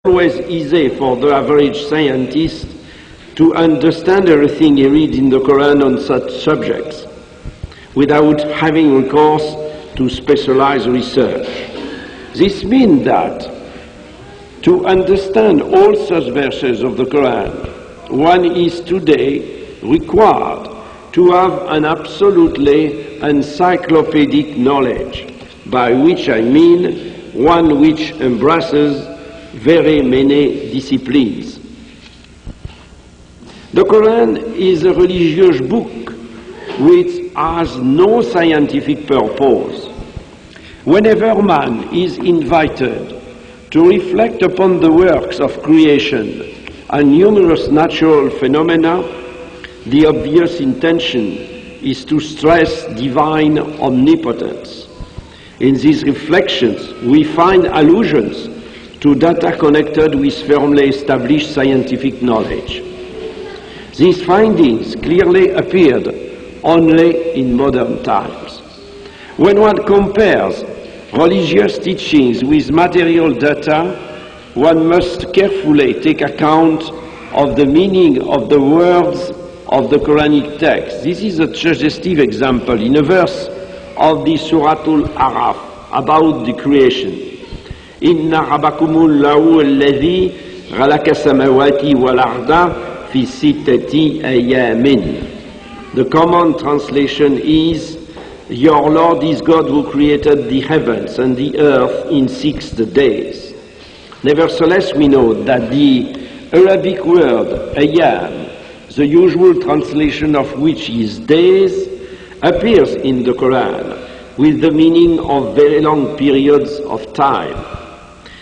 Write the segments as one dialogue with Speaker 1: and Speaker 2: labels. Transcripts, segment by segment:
Speaker 1: always easy for the average scientist to understand everything he reads in the Quran on such subjects without having recourse to specialized research. This means that to understand all such verses of the Quran, one is today required to have an absolutely encyclopedic knowledge, by which I mean one which embraces very many disciplines. The Quran is a religious book which has no scientific purpose. Whenever man is invited to reflect upon the works of creation and numerous natural phenomena, the obvious intention is to stress divine omnipotence. In these reflections, we find allusions to data connected with firmly established scientific knowledge. These findings clearly appeared only in modern times. When one compares religious teachings with material data, one must carefully take account of the meaning of the words of the Quranic text. This is a suggestive example in a verse of the Suratul Araf about the creation. إِنَّ رَبَّكُمُ اللَّهُ الَّذِي خَلَقَ السَّمَاوَاتِ وَالْأَرْضَ فِي سِتَّةِ أَيَّامٍ. The common translation is, Your Lord is God who created the heavens and the earth in 6 days. Nevertheless, we know that the Arabic word ayyam, the usual translation of which is days, appears in the Quran with the meaning of very long periods of time.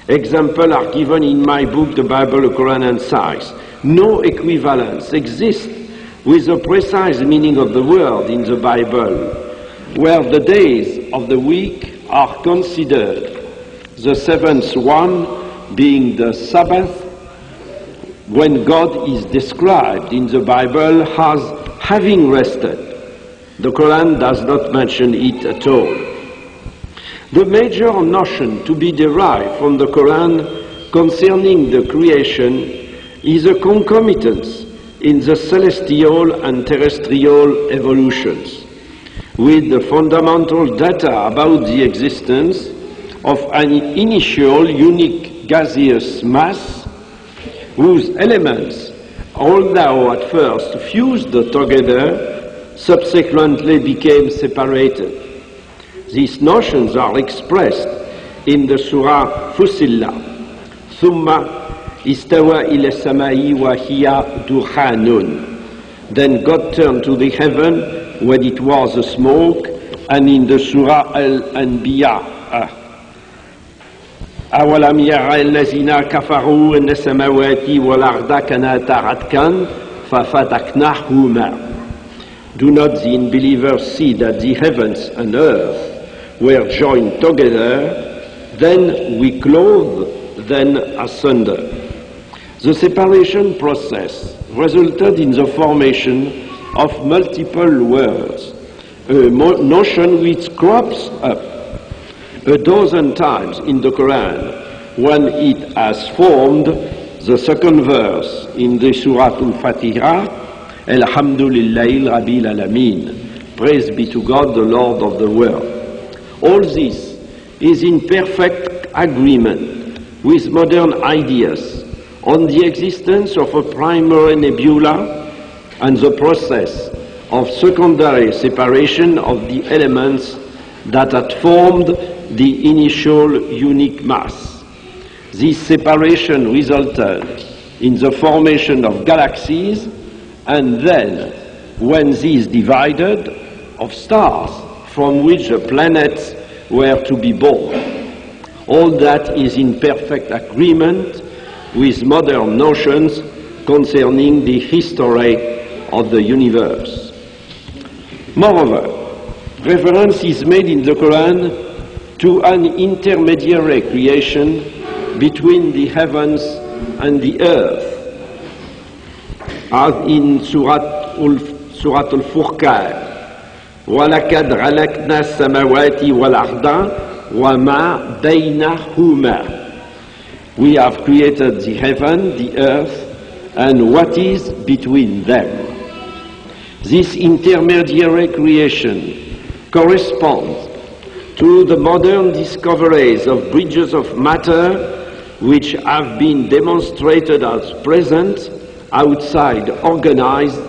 Speaker 1: Examples are given in my book, The Bible, the Quran and Science. No equivalence exists with the precise meaning of the word in the Bible, where the days of the week are considered, the seventh one being the Sabbath, when God is described in the Bible as having rested. The Quran does not mention it at all. The major notion to be derived from the Quran concerning the creation is a concomitance in the celestial and terrestrial evolutions, with the fundamental data about the existence of an initial unique gaseous mass whose elements, although at first fused together, subsequently became separated. These notions are expressed in the Surah Fussilat. ثُمَّ إِسْتَوَى إِلَى السَّمَاءِ وَهِيَ دُخَانٌ. Then God turned to the heaven when it was a smoke, and in the Surah Al-Anbiya, أَوَلَمْ يَرَ الَّذِينَ كَفَرُوا أَنَّ السَّمَاوَاتِ وَالْأَرْضَ كَانَتَا رَتْقًا فَفَتَقْنَاهُمَا. Do not the unbelievers see that the heavens and earth were joined together, then we clothed them asunder. The separation process resulted in the formation of multiple words, a notion which crops up a dozen times in the Quran when it has formed the second verse in the Surah Al-Fatiha, Alhamdulillahi Rabbil Alameen. Praise be to God, the Lord of the world. All this is in perfect agreement with modern ideas on the existence of a primary nebula and the process of secondary separation of the elements that had formed the initial unique mass. This separation resulted in the formation of galaxies, and then, when these divided, of stars from which the planets were to be born. All that is in perfect agreement with modern notions concerning the history of the universe. Moreover, reference is made in the Quran to an intermediary creation between the heavens and the earth, as in Surah Al-Furqan, وَلَقَدْ خَلَقْنَا السَّمَاوَاتِ وَالْأَرْضَ وَمَا بَيْنَهُمَا. We have created the heaven, the earth, and what is between them. This intermediary creation corresponds to the modern discoveries of bridges of matter which have been demonstrated as present outside organized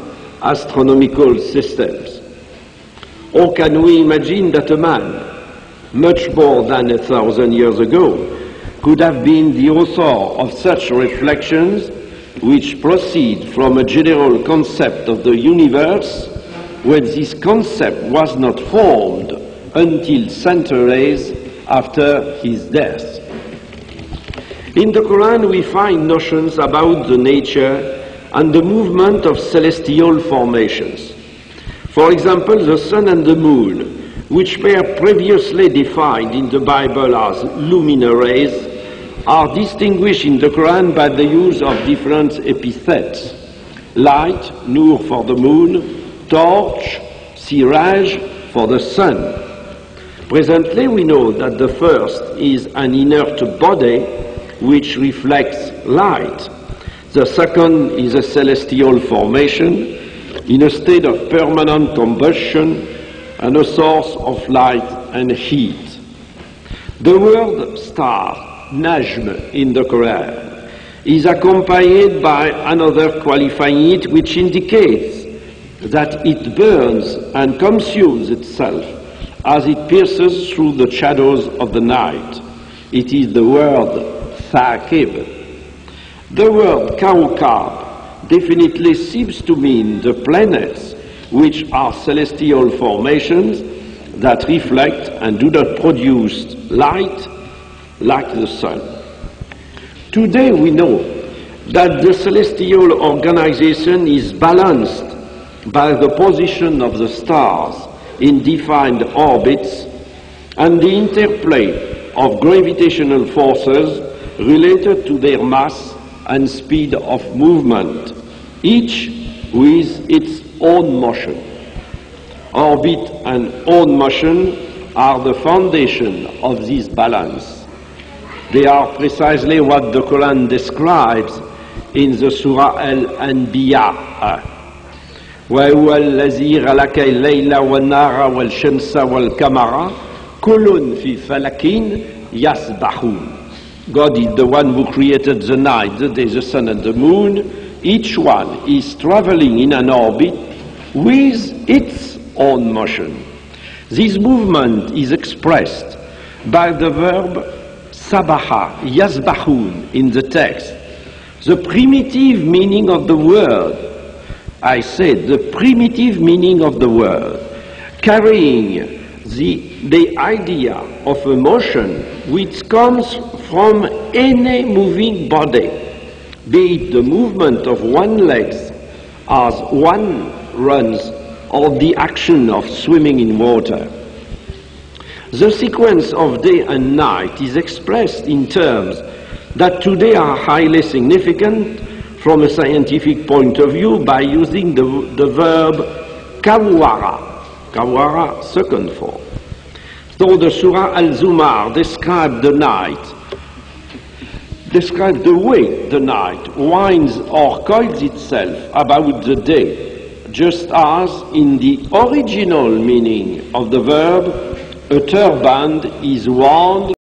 Speaker 1: astronomical systems. Or can we imagine that a man, much more than 1,000 years ago, could have been the author of such reflections which proceed from a general concept of the universe when this concept was not formed until centuries after his death? In the Quran we find notions about the nature and the movement of celestial formations. For example, the sun and the moon, which were previously defined in the Bible as luminaries, are distinguished in the Quran by the use of different epithets. Light, nur for the moon, torch, siraj for the sun. Presently we know that the first is an inert body which reflects light. The second is a celestial formation in a state of permanent combustion and a source of light and heat. The word star, najm, in the Quran is accompanied by another qualifying it which indicates that it burns and consumes itself as it pierces through the shadows of the night. It is the word thaqib. The word kawkab definitely seems to mean the planets, which are celestial formations that reflect and do not produce light like the sun. Today we know that the celestial organization is balanced by the position of the stars in defined orbits and the interplay of gravitational forces related to their mass and speed of movement, each with its own motion. Orbit and own motion are the foundation of this balance. They are precisely what the Quran describes in the Surah Al-Anbiya. وَهُوَ الَّذِي خَلَقَ اللَّيْلَ وَالنَّهَارَ وَالشَّمْسَ وَالْقَمَرَ كُلٌّ فِي فَلَكٍ يَسْبَحُونَ. God is the one who created the night, the day, the sun and the moon. Each one is traveling in an orbit with its own motion. This movement is expressed by the verb sabaha, yasbahun in the text. The primitive meaning of the word, I said, the primitive meaning of the word, carrying the idea of a motion which comes from any moving body, be it the movement of one leg as one runs or the action of swimming in water. The sequence of day and night is expressed in terms that today are highly significant from a scientific point of view by using the verb kawara, second form. So the Surah Al-Zumar describes the night, describes the way the night winds or coils itself about the day, just as in the original meaning of the verb, a turband is wound